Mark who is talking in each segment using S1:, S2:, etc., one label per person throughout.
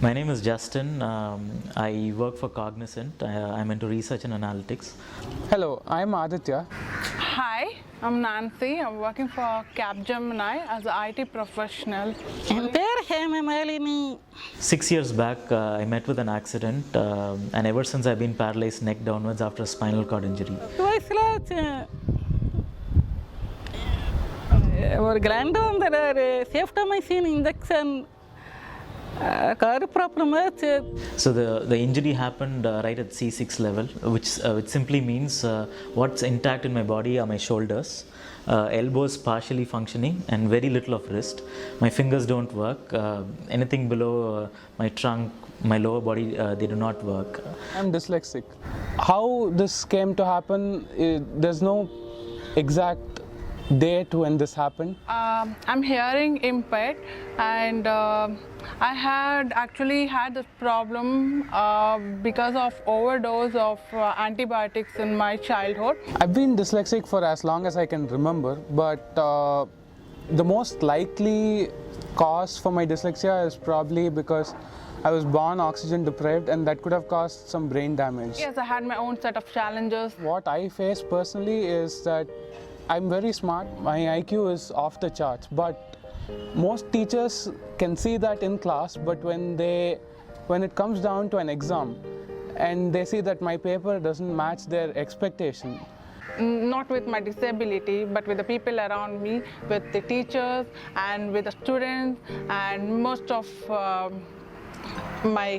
S1: My name is Justin. I work for Cognizant. I'm into research and analytics.
S2: Hello, I'm Aditya.
S3: Hi, I'm Nancy. I'm working for Capgemini as an IT professional.
S4: என் பேர் Hema Malini.
S1: 6 years back, I met with an accident, and ever since I've been paralyzed neck downwards after a spinal cord injury.
S4: வயசுல ஒரு grand வந்துடுறாரு சேஃப்டமைசின் injection car problem ஆச்சு.
S1: So the injury happened right at C6 level, which simply means what's intact in my body are my shoulders, elbows partially functioning, and very little of wrist. My fingers don't work. Anything below my trunk, my lower body, they do not work.
S2: I'm dyslexic. How this came to happen, there's no exact date when this happened.
S3: I'm hearing impaired, and I had actually had this problem because of overdose of antibiotics in my childhood.
S2: I've been dyslexic for as long as I can remember, but the most likely cause for my dyslexia is probably because I was born oxygen deprived, and that could have caused some brain damage.
S3: Yes, I had my own set of challenges.
S2: What I face personally is that I'm very smart, my IQ is off the charts, but most teachers can see that in class, but when it comes down to an exam and they see that my paper doesn't match their expectation.
S3: Not with my disability, but with the people around me, with the teachers and with the students and most of my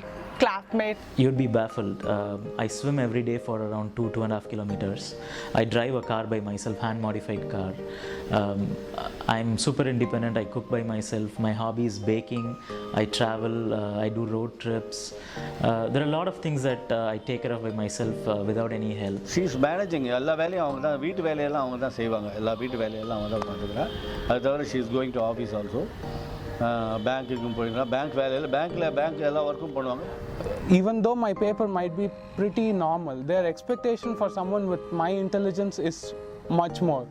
S3: classmates.
S1: You'd be baffled. I swim every day for around 2.5 kilometers. I drive a car by myself, hand modified car. I'm super independent. I cook by myself. My hobby is baking. I travel. I do road trips. There are a lot of things that I take care of by myself without any help.
S5: She's managing எல்லா வேலையும் அவங்க தான், வீட்டு வேலையெல்லாம் அவங்க தான் செய்வாங்க, எல்லா வீட்டு வேலையெல்லாம் அவங்க தான் பார்த்துக்கிறா. அது தவிர she is going to office also. பேங்க்குக்கும் போயிடுறா, பேங்க் எல்லா ஒர்க்கும் பண்ணுவாங்க.
S2: Even though my paper might be pretty normal, their expectation for someone with my intelligence is much more.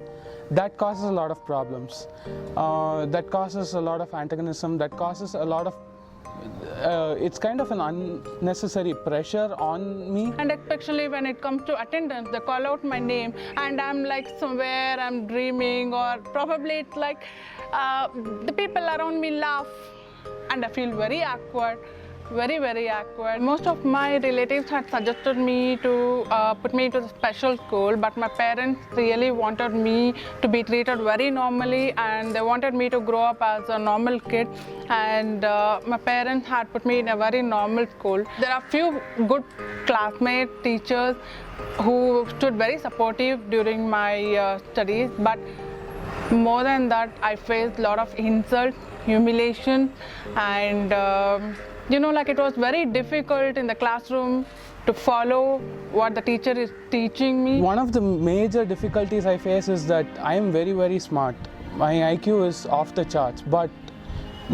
S2: That causes a lot of problems. That causes a lot of antagonism. That causes a lot of it's kind of an unnecessary pressure on me.
S3: And especially when it comes to attendance, they call out my name and I'm like somewhere I'm dreaming, or probably it's like the people around me laugh and I feel very awkward. Very, very awkward. Most of my relatives had suggested me to put me into the special school, but my parents really wanted me to be treated very normally, and they wanted me to grow up as a normal kid, and my parents had put me in a very normal school. There are few good classmates, teachers who stood very supportive during my studies, but more than that, I faced a lot of insults, humiliation, and like it was very difficult in the classroom to follow what the teacher is teaching me.
S2: One of the major difficulties I face is that I am very, very smart. My IQ is off the charts, but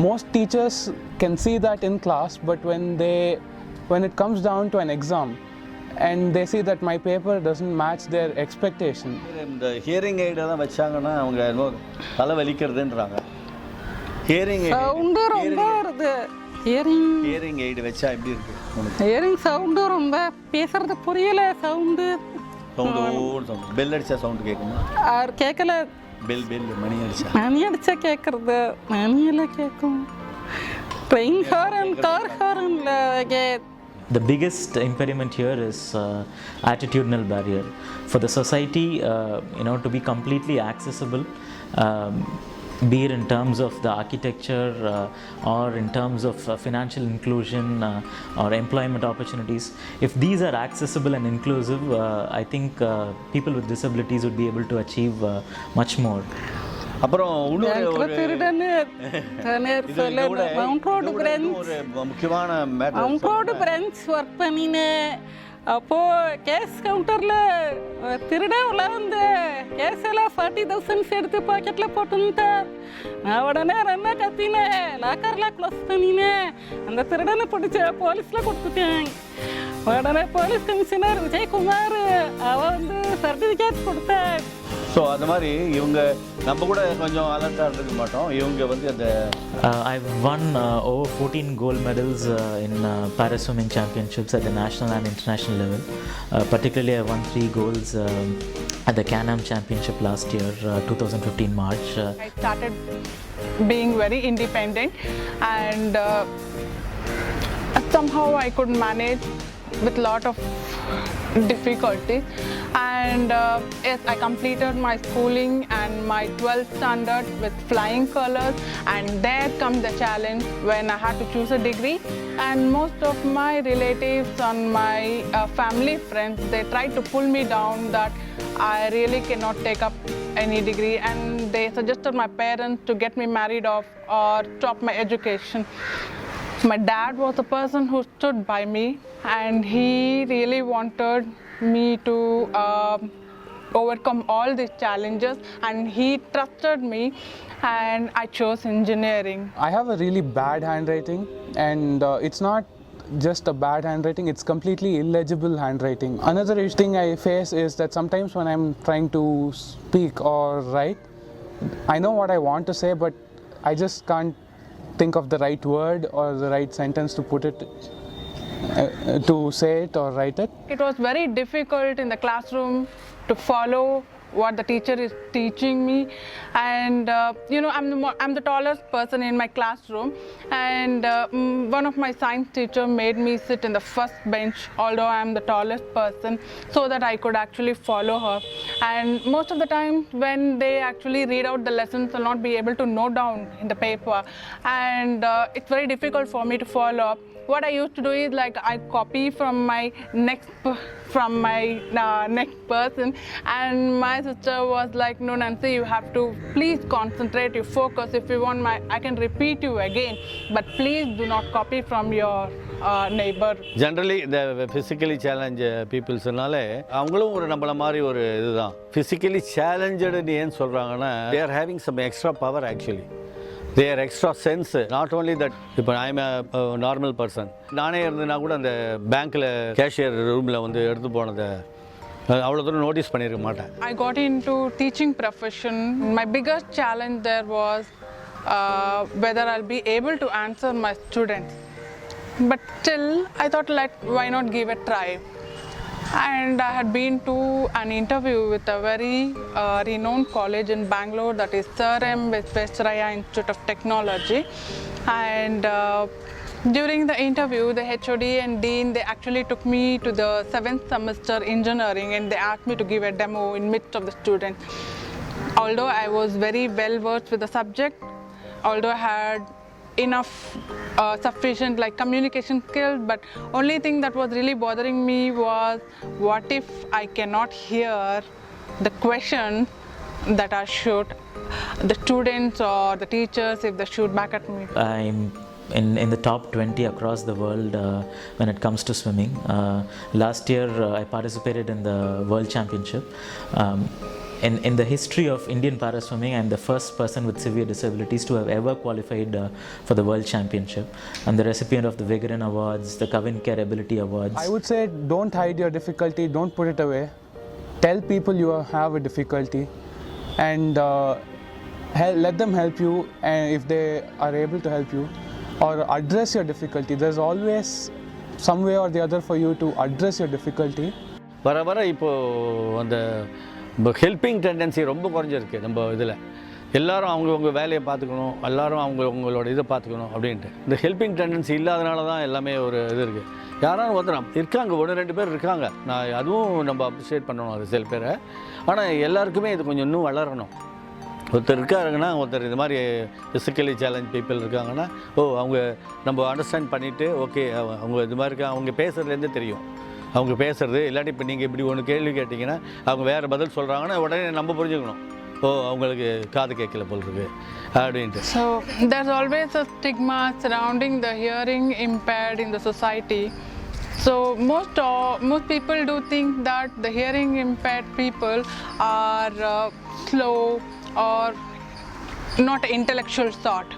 S2: most teachers can see that in class, but when it comes down to an exam and they see that my paper doesn't match their expectation.
S5: இந்த hearing எய்டெல்லாம் வச்சாங்கன்னா அவங்க இன்னும் தலை வலிக்கிறதுன்றாங்க. Hearing
S4: sound ரொம்ப வருது.
S5: Hearing aid வச்சா எப்படி இருக்கு?
S4: ஹியரிங் சவுண்டு ரொம்ப, பேசுறது புரியல, சவுண்டு
S5: பெல் அடிச்சா சவுண்டு கேட்குமா?
S4: கேட்கல.
S5: பெல்
S4: மணி அடிச்சா கேட்கறது, மணியெல்லாம் கேட்கும். ட்ரெயின் ஹாரன், கார் ஹாரன்ல
S1: The biggest impediment here is attitudinal barrier. For the society, to be completely accessible, be it in terms of the architecture or in terms of financial inclusion or employment opportunities, if these are accessible and inclusive, I think people with disabilities would be able to achieve much more.
S5: அப்புறம் முக்கியமான
S4: branch work பண்ணினேன். அப்போது cash கவுண்டரில் திருடே உள்ள வந்து cash எல்லாம் 40,000 எடுத்து பாக்கெட்டில் போட்டுன்ட்டார். நான் உடனே என்ன கத்தினேன், லாக்கர்லாம் க்ளோஸ் பண்ணினேன். அந்த திருடனை பிடிச்ச போலீஸில் கொடுத்துட்டேன். உடனே போலீஸ் கமிஷனர் விஜயகுமார் அவன் வந்து சர்டிஃபிகேட் கொடுத்தார்.
S5: ஸோ அந்த மாதிரி இவங்க நம்ம கூட கொஞ்சம் அலர்ட்டாக இருந்துக்க மாட்டோம். இவங்க வந்து அந்த
S1: I've won over 14 gold medals in Paris Swimming Championships at the national and international level. Particularly, I won 3 golds at the Can-Am Championship last year, 2015 March.
S3: I started being very independent, and somehow I could manage with lot of difficulties. And yes, I completed my schooling and my 12th standard with flying colors, and there comes the challenge when I had to choose a degree. And most of my relatives and my family friends, they tried to pull me down that I really cannot take up any degree, and they suggested my parents to get me married off or stop my education. My dad was the person who stood by me, and he really wanted me to overcome all these challenges, and he trusted me, and I chose engineering.
S2: I have a really bad handwriting, and it's not just a bad handwriting, it's completely illegible handwriting. Another thing I face is that sometimes when I'm trying to speak or write, I know what I want to say, but I just can't think of the right word or the right sentence to put it, to say it or write it.
S3: It was very difficult in the classroom to follow what the teacher is teaching me, and I'm the tallest person in my classroom, and one of my science teacher made me sit in the first bench, although I'm the tallest person, so that I could actually follow her. And most of the time when they actually read out the lessons, I'll not be able to note down in the paper, and it's very difficult for me to follow up. What I used to do is like I copy from my next person, and my sister was like, no Nancy, you have to please concentrate, you focus. If you want I can repeat you again, but please do not copy from your neighbor.
S5: Generally இந்த physically challenge பீப்புள்ஸ்னாலே அவங்களும் ஒரு நம்மள மாதிரி ஒரு இதுதான். Physically சேலஞ்சடுன்னு ஏன் சொல்கிறாங்கன்னா, they are having some extra power actually. Their extra sense. Not only that, இப்போ ஐ எம் நார்மல் பர்சன், நானே இருந்ததுனா கூட அந்த பேங்க்கில் கேஷியர் ரூமில் வந்து எடுத்து போனதை அவ்வளோ தூரம் நோட்டீஸ் பண்ணியிருக்க மாட்டேன்.
S3: I got into teaching profession. My biggest challenge there was whether I'll be able to answer my students. But still, I thought, why not give a try? And I had been to an interview with a very renowned college in Bangalore, that is Sir M. Visvesvaraya Institute of Technology. And during the interview, the HOD and Dean, they actually took me to the 7th semester engineering, and they asked me to give a demo in midst of the students. Although I was very well versed with the subject, although I had enough sufficient communication skills, but only thing that was really bothering me was, what if I cannot hear the question that I shoot the students or the teachers if they shoot back at me.
S1: I'm in the top 20 across the world when it comes to swimming. Last year I participated in the World Championship. In the history of Indian para swimming, I am the first person with severe disabilities to have ever qualified for the World Championship. I'm the recipient of the Vigaran Awards, the Kavin Care Ability Awards.
S2: I would say don't hide your difficulty, don't put it away. Tell people you have a difficulty, and let them help you, and if they are able to help you, or address your difficulty. There's always some way or the other for you to address your difficulty.
S5: வர வர இப்போது அந்த helping tendency ரொம்ப குறைஞ்சிருக்கு நம்ம இதில். எல்லோரும் அவங்கவுங்க வேலையை பார்த்துக்கணும், எல்லோரும் அவங்களோட இதை பார்த்துக்கணும் அப்படின்ட்டு. இந்த ஹெல்பிங் டெண்டன்சி இல்லாதனால தான் எல்லாமே ஒரு இது இருக்குது. யாராலும் ஒருத்தர் இருக்காங்க, 1-2 பேர் இருக்காங்க, நான் அதுவும் நம்ம அப்ரிஷியேட் பண்ணணும் அது சில பேரை. ஆனால் எல்லாருக்குமே இது கொஞ்சம் இன்னும் வளரணும். ஒருத்தர் இருக்காருங்கன்னா, ஒருத்தர் இந்த மாதிரி ஃபிசிக்கலி சேலஞ்ச் பீப்புள் இருக்காங்கன்னா, அவங்க நம்ம அண்டர்ஸ்டாண்ட் பண்ணிவிட்டு, ஓகே அவங்க இது மாதிரி இருக்காங்க, அவங்க பேசுகிறதுலேருந்தே தெரியும் அவங்க பேசுகிறது. இல்லாட்டி இப்போ நீங்கள் இப்படி ஒன்று கேள்வி கேட்டிங்கன்னா அவங்க வேறு பதில் சொல்கிறாங்கன்னா உடனே நம்ம புரிஞ்சுக்கணும், அவங்களுக்கு காது கேட்கல போல் இருக்கு அப்படின்ட்டு.
S3: So there's always a stigma surrounding the hearing impaired in the society. So most people do think that the hearing impaired people are slow or not intellectual sort,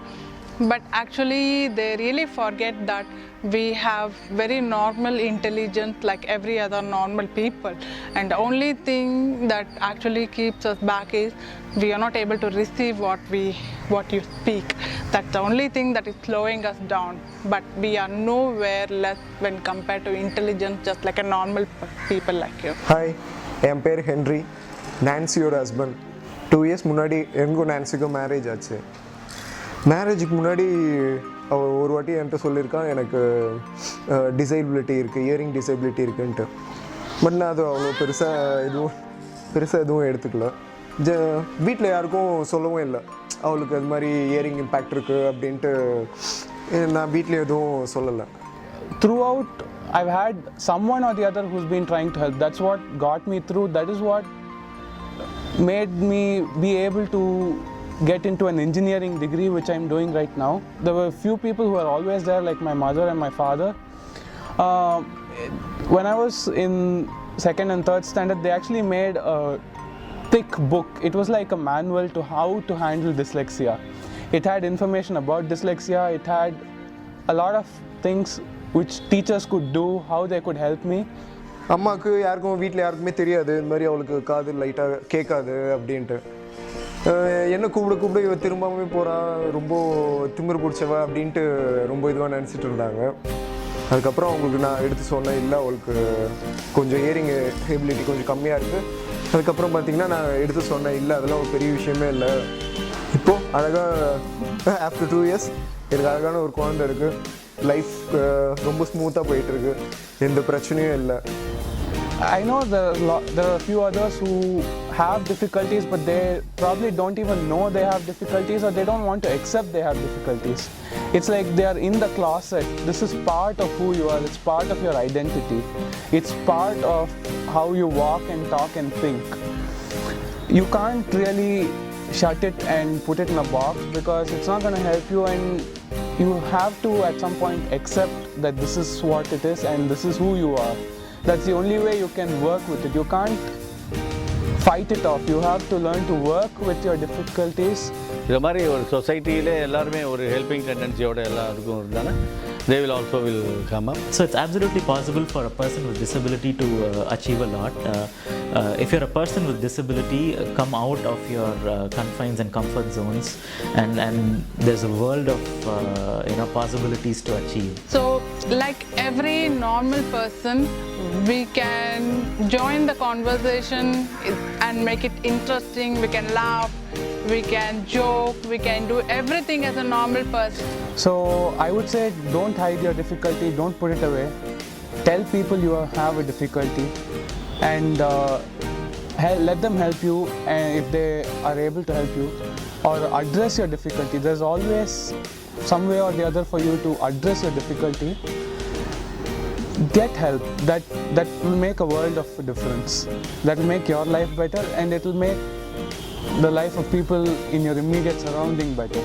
S3: but actually they really forget that we have very normal intelligence like every other normal people, and the only thing that actually keeps us back is we are not able to receive what you speak. That's the only thing that is slowing us down, but we are nowhere less when compared to intelligence, just like a normal people like you.
S6: Hi, என் பேர் Henry, நான்சியோட husband. 2 years முன்னாடி எனக்கும் நான்சிக்கும் marriage ஆச்சு. மேரேஜுக்கு முன்னாடி அவள் ஒரு வாட்டி என்கிட்ட சொல்லியிருக்கான், எனக்கு டிசேபிலிட்டி இருக்குது, இயரிங் டிசேபிலிட்டி இருக்குன்ட்டு. பட் நான் அது அவ்வளோ பெருசாக எதுவும் எடுத்துக்கல. வீட்டில் யாருக்கும் சொல்லவும் இல்லை அவளுக்கு அது மாதிரி இயரிங் இம்பேக்ட் இருக்குது அப்படின்ட்டு. நான் வீட்டில் எதுவும் சொல்லலை.
S2: Throughout, I've had someone or the other who's been trying to help. That's what got me through. That is what made me be able to get into an engineering degree, which I'm doing right now. There were a few people who were always there, like my mother and my father. When I was in 2nd and 3rd standard, they actually made a thick book. It was like a manual to how to handle dyslexia. It had information about dyslexia. It had a lot of things which teachers could do, how they could help me.
S6: அம்மாவுக்கு யாருக்கும் வீட்டில் யாருக்குமே தெரியாது இந்த மாதிரி அவளுக்கு காது லைட்டாக கேட்காது அப்படின்ட்டு. என்ன கூப்பிட இவ திரும்பாமே போகிறா, ரொம்ப திமிரு பிடிச்சவ அப்படின்ட்டு ரொம்ப இதுவாக நினச்சிட்டு இருந்தாங்க. அதுக்கப்புறம் அவங்களுக்கு நான் எடுத்து சொன்னேன், இல்லை அவளுக்கு கொஞ்சம் இயரிங் எபிலிட்டி கொஞ்சம் கம்மியாக இருக்குது. அதுக்கப்புறம் பார்த்திங்கன்னா நான் எடுத்து சொன்னேன், இல்லை அதெல்லாம் ஒரு பெரிய விஷயமே இல்லை. இப்போது அழகாக ஆஃப்டர் 2 இயர்ஸ் எனக்கு அழகான ஒரு குழந்தை இருக்குது. லைஃப் ரொம்ப ஸ்மூத்தாக போயிட்டுருக்கு, எந்த பிரச்சனையும் இல்லை.
S2: I know there are a few others who have difficulties, but they probably don't even know they have difficulties, or they don't want to accept they have difficulties. It's like they are in the closet. This is part of who you are. It's part of your identity. It's part of how you walk and talk and think. You can't really shut it and put it in a box, because it's not going to help you, and you have to at some point accept that this is what it is and this is who you are. That's the only way you can work with it. You can't fight it off. You have to learn to work with your difficulties.
S5: இது மாதிரி ஒரு சொசைட்டியிலே எல்லாருமே ஒரு helping டெண்டன்சியோட எல்லாருக்கும் இருந்தாலும் they will also come up.
S1: So it's absolutely possible for a person with disability to achieve a lot. If you're a person with disability, come out of your confines and comfort zones, and there's a world of possibilities to achieve.
S3: So like every normal person, we can join the conversation and make it interesting. We can laugh, we can joke, we can do everything as a normal person.
S2: So I would say, don't hide your difficulty, don't put it away. Tell people you have a difficulty, and let them help you, and if they are able to help you, or address your difficulty. There's always some way or the other for you to address your difficulty. Get help. That will make a world of difference. That will make your life better, and it will make the life of people in your immediate surrounding better.